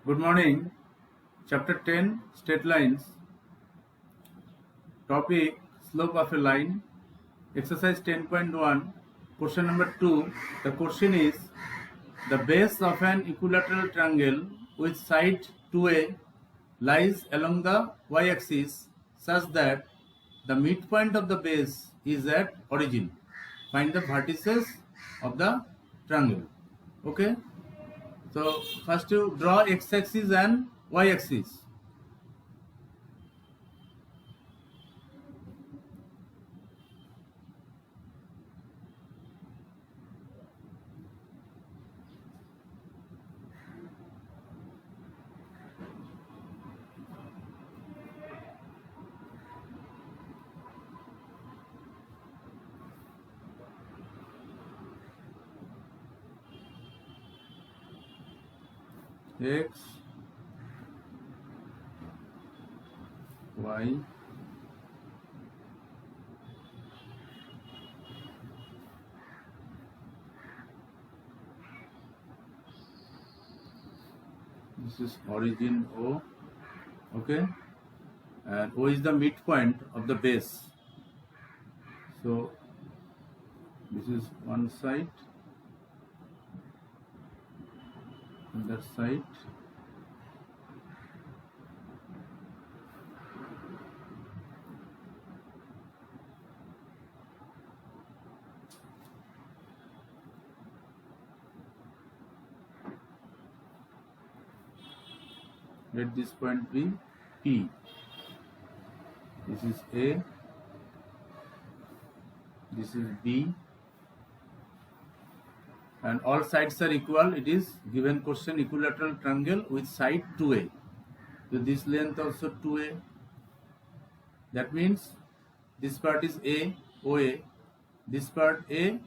Good morning. Chapter 10 Straight Lines. Topic Slope of a line. Exercise 10.1. Question number 2. The question is the base of an equilateral triangle with side 2A lies along the y-axis such that the midpoint of the base is at origin. Find the vertices of the triangle. Okay. So first you draw x-axis and y-axis. X, Y, this is origin O, okay, and O is the midpoint of the base. So this is one side and that side. Let this point be P. This is A. This is B. And all sides are equal. It is given question equilateral triangle with side 2A. So this length also 2A. That means this part is A, OA. This part A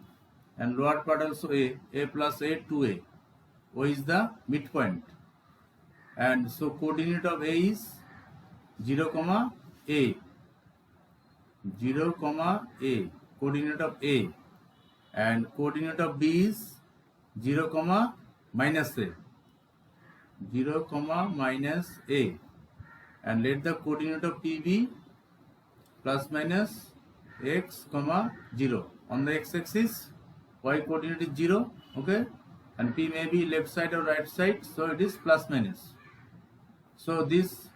and lower part also A plus A, 2A. O is the midpoint. And so coordinate of A is 0, A. 0, A. Coordinate of A. And coordinate of B is 0, minus A. 0, minus A. And let the coordinate of P be plus minus x, 0. On the x-axis, y coordinate is 0, okay? And P may be left side or right side, so it is plus minus. So this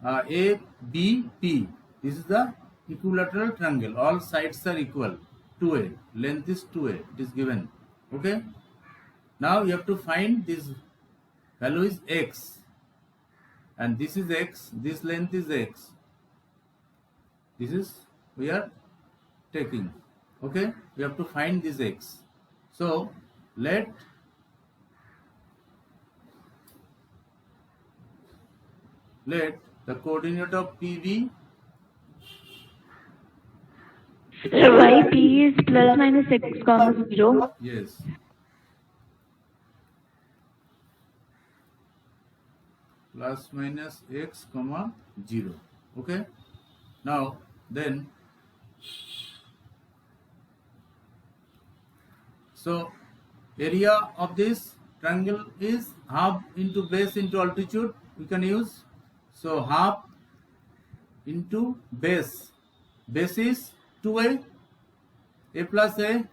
A, B, P, this is the equilateral triangle. All sides are equal. 2A. Length is 2A. It is given. Okay. Now you have to find this value is x. And this is x. This length is x. This is we are taking. Okay. We have to find this x. So let the coordinate of P be. So y P is plus minus x, 0. Yes. Plus minus x, 0. Okay. Now then, so area of this triangle is half into base into altitude. We can use. So half into base. Base is 2A. A plus A.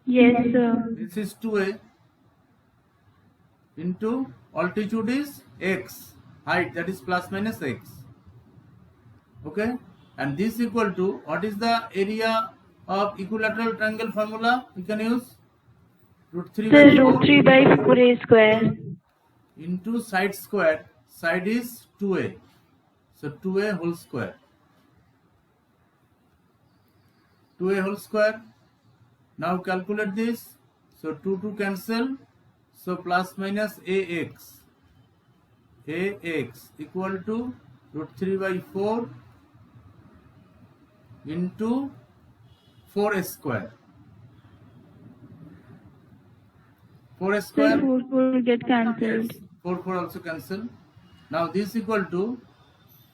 Yes, sir. This is 2A. Into altitude is x. Height, that is plus minus x. Okay. And this equal to, what is the area of equilateral triangle formula? We can use root 3 by 4. Root 3 by 4A square. Into side square. Side is 2A. So 2A whole square. 2A whole square. Now calculate this. So 2 cancel. So plus minus AX. AX equal to root 3 by 4 into 4A square. 4A square. 4 will get cancelled. Yes. 4 also cancel. Now this equal to,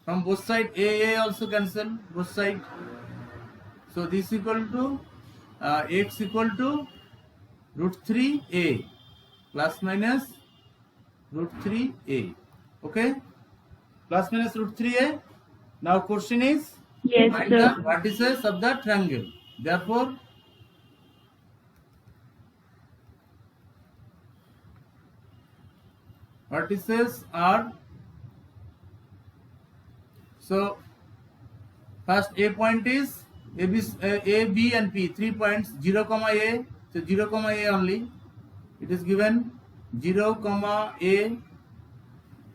from both side A also cancel, both side. So this equal to x equal to root 3a plus minus root 3a. Okay, plus minus root 3a. Now question is Yes, find the sir. vertices of the triangle. Therefore, vertices are, so first a point is a, b and p, 3 points, 0 comma a, so 0 comma a only. It is given 0 comma a,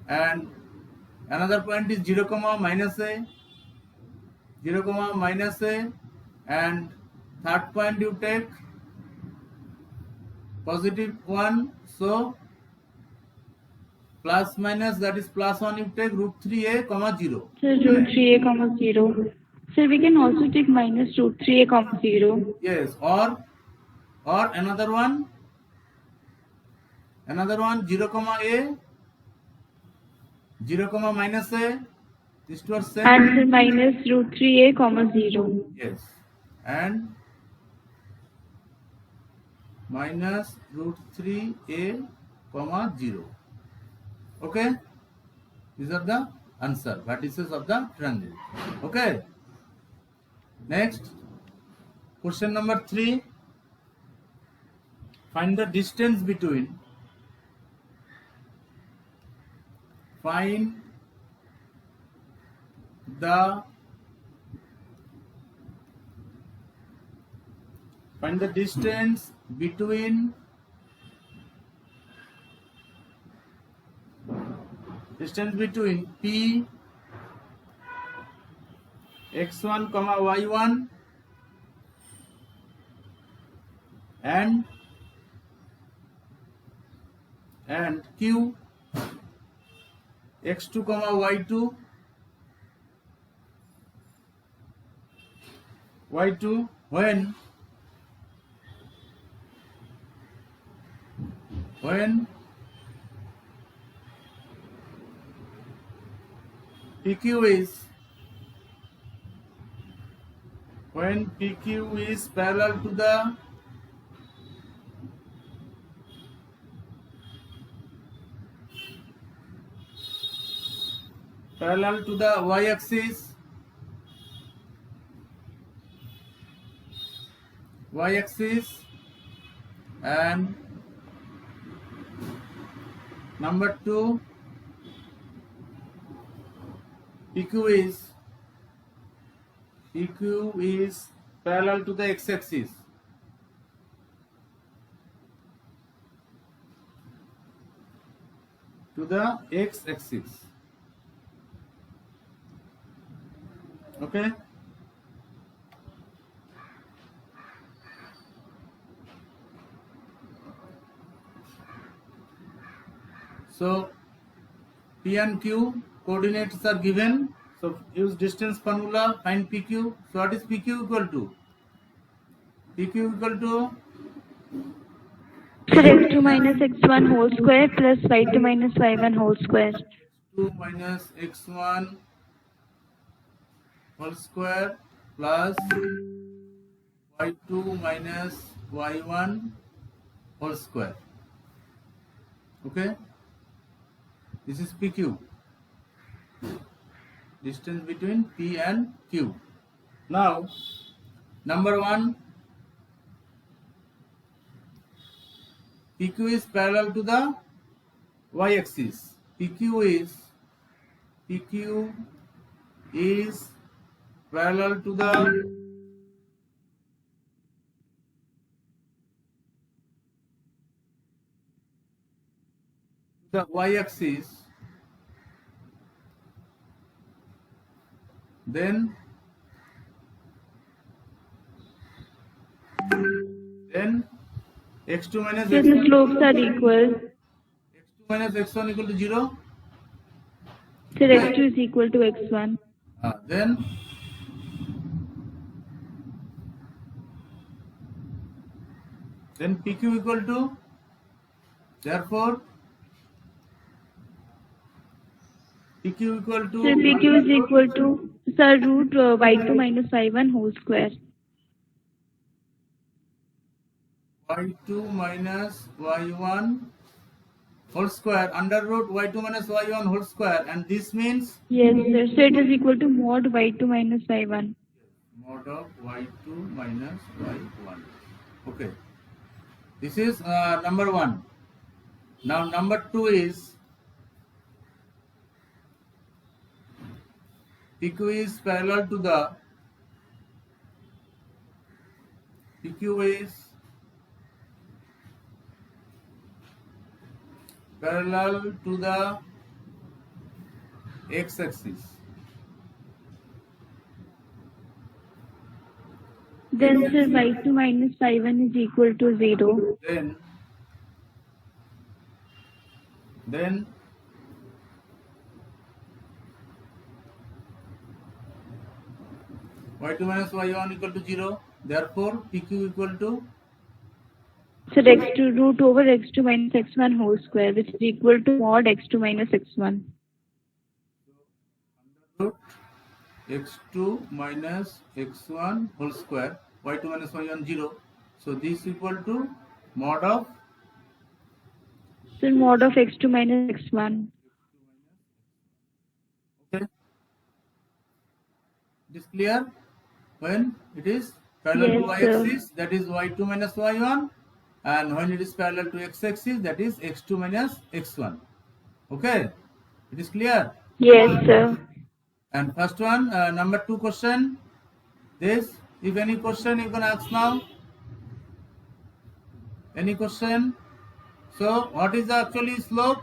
and another point is 0 comma minus a, 0 comma minus a, and third point you take positive 1, so plus minus, that is plus 1 you take root 3a comma 0. Sir, root 3a comma 0. Sir, we can also take minus root 3a comma 0. Yes, or another one 0 comma a, 0 comma minus a, this two are same. And sir, minus root 3a comma 0. Yes, and minus root 3a comma 0. Okay, these are the answer, vertices of the triangle. Okay, next question number 3. Find the distance between distance between P x1 comma y1 and Q x2 comma y2 when PQ is parallel to the y-axis, and number 2, PQ is parallel to the x-axis. Okay. So P and Q coordinates are given. So use distance formula, find PQ. So what is PQ equal to? PQ equal to Sir, x2 minus x1 whole square plus y2 minus y1 whole square. 2 minus x1 whole square plus y2 minus y1 whole square. Okay, this is PQ, distance between P and Q. Now number 1, PQ is parallel to the y-axis. PQ is parallel to the y-axis. Then x2 minus Sir, the x1 slopes are equal. x2 minus x1 equal to 0. Sir, x2 is equal to x1. Then PQ equal to, therefore PQ equal to, Sir, PQ is equal to, sir, root y2 minus y1 whole square. y2 minus y1 whole square under root y2 minus y1 whole square, and this means Yes, sir. So it is equal to mod y2 minus y1. mod of y2 minus y1. Okay, this is number 1. Now number 2 is PQ is parallel to the x-axis. Then sir y2 minus y1 is equal to 0. Then y2 minus y1 equal to 0. Therefore, PQ equal to So x2 root over x2 minus x1 whole square, which is equal to mod x2 minus x1. root x2 minus x1 whole square, y2 minus y1 0. So this equal to mod of So mod of x2 minus x1. Okay. It is clear? When it is parallel to Yes, sir. y-axis, that is y2 minus y1, and when it is parallel to x-axis, that is x2 minus x1. Okay, it is clear? Yes, sir. And first one, number 2 question. This, if any question you can ask now. Any question? So, what is the actually slope?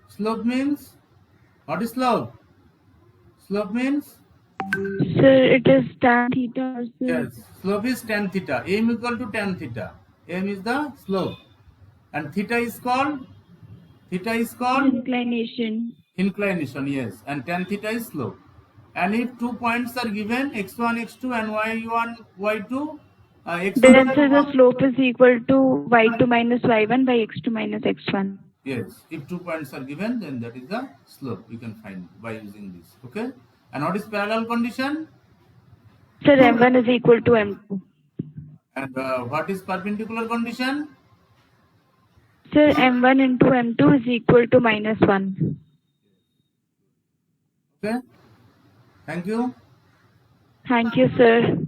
Slope means, what is slope? Slope means? Sir, it is tan theta. Or sir. Yes, slope is tan theta. M equal to tan theta. M is the slope. And theta is called? Theta is called? Inclination. Inclination, yes. And tan theta is slope. And if 2 points are given, x1, x2 and y1, y2, x1... Then sir, the slope is equal to y2 minus y1 by x2 minus x1. Yes, if 2 points are given, then that is the slope you can find by using this. Okay? And what is parallel condition? Sir, m1 is equal to m2. And what is perpendicular condition? Sir, m1 into m2 is equal to minus 1. Okay? Thank you. Thank you, sir.